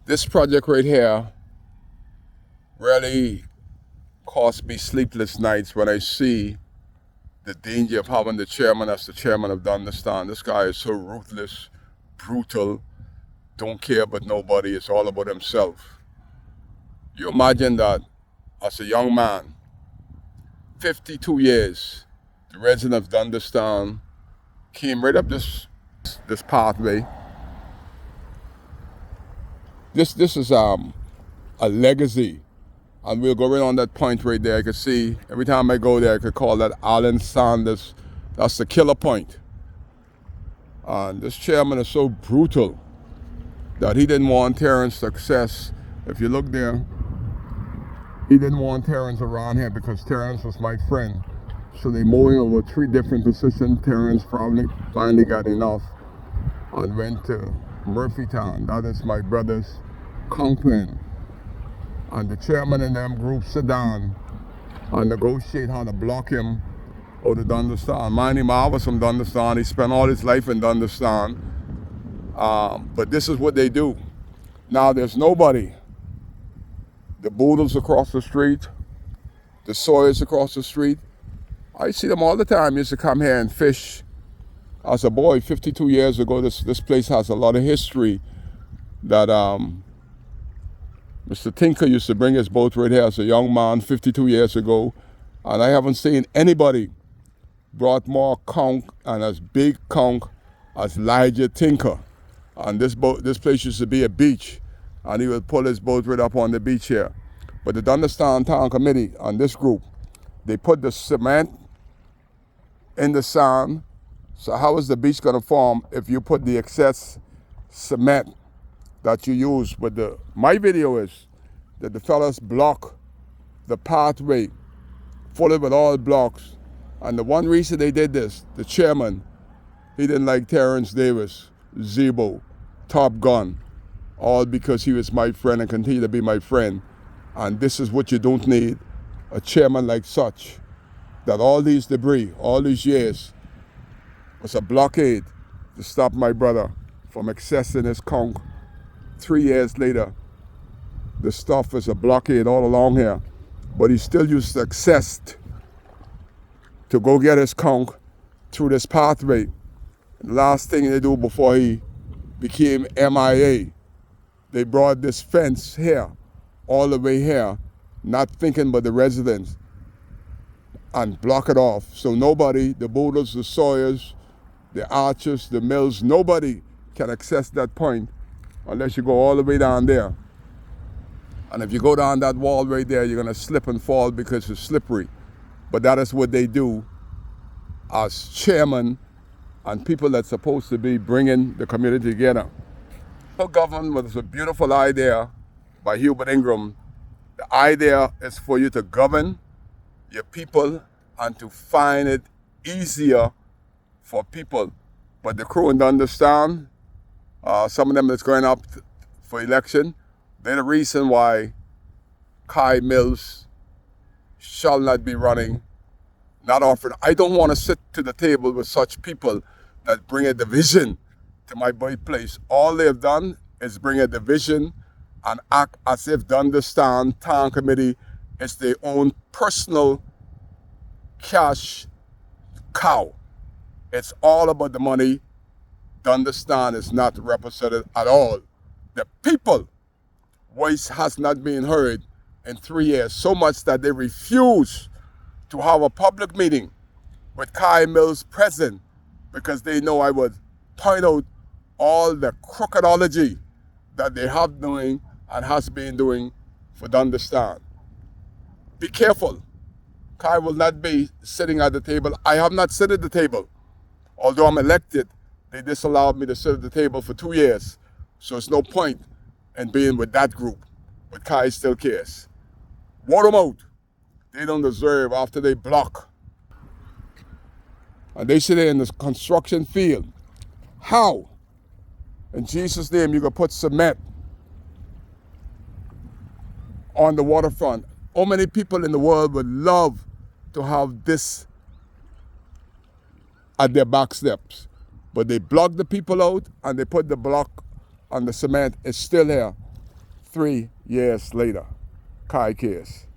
This project right here really cost me sleepless nights when I see the danger of having the chairman as the chairman of Dundastan. This guy is so ruthless, brutal, don't care about nobody, it's all about himself. You imagine that as a young man, 52 years, the resident of Dundastan came right up this pathway. This is a legacy. And we'll go right on that point right there. I could see, every time I go there, I could call that Alan Sanders. That's the killer point. And this chairman is so brutal that he didn't want Terrence's success. If you look there, he didn't want Terrence around here because Terrence was my friend. So they moved him over 3 different positions. Terrence probably finally got enough and went to Murphytown. That is my brother's complaint. And the chairman and them groups sit down and negotiate how to block him out of Dundastan. Mind him, I was from Dundastan. He spent all his life in Dundastan. But this is what they do. Now there's nobody. The Boodles across the street, the Sawyers across the street. I see them all the time. Used to come here and fish. As a boy, 52 years ago, this place has a lot of history that Mr. Tinker used to bring his boat right here as a young man 52 years ago, and I haven't seen anybody brought more conch and as big conch as Elijah Tinker. And this place used to be a beach, and he would pull his boat right up on the beach here. But the Dundastan Town Committee and this group, they put the cement in the sand. So how is the beach going to form if you put the excess cement that you use? But my video is that the fellas block the pathway, fully with all blocks. And the one reason they did this, the chairman, he didn't like Terrence Davis, Zebo, Top Gun, all because he was my friend and continue to be my friend. And this is what you don't need, a chairman like such, that all these debris, all these years, was a blockade to stop my brother from accessing his conch. 3 years later, the stuff is a blockade all along here, but he still used access to go get his conch through this pathway. And the last thing they do before he became MIA, they brought this fence here, all the way here, not thinking but the residents, and block it off. So nobody, the Boodles, the Sawyers, the Archers, the Mills, nobody can access that point unless you go all the way down there. And if you go down that wall right there, you're going to slip and fall because it's slippery. But that is what they do as chairman and people that's supposed to be bringing the community together. Government was a beautiful idea by Hubert Ingram. The idea is for you to govern your people and to find it easier for people. But the crew don't understand. Some of them that's going up for election, they're the reason why Kai Mills shall not be running, not offered. I don't want to sit to the table with such people that bring a division to my birthplace. All they have done is bring a division and act as if Dundastan Town Committee is their own personal cash cow. It's all about the money. Dundastan is not represented at all. The people voice has not been heard in 3 years, so much that they refuse to have a public meeting with Kai Mills present because they know I would point out all the crookedology that they have doing and has been doing for Dundastan. Be careful. Kai will not be sitting at the table. I have not sat at the table. Although I'm elected, they disallowed me to sit at the table for 2 years. So it's no point in being with that group. But Kai still cares. Vote them out. They don't deserve after they block. And they sit there in this construction field. How? In Jesus' name, you can put cement on the waterfront. How many people in the world would love to have this at their back steps? But they block the people out and they put the block on the cement. It's still here. 3 years later. Kai case.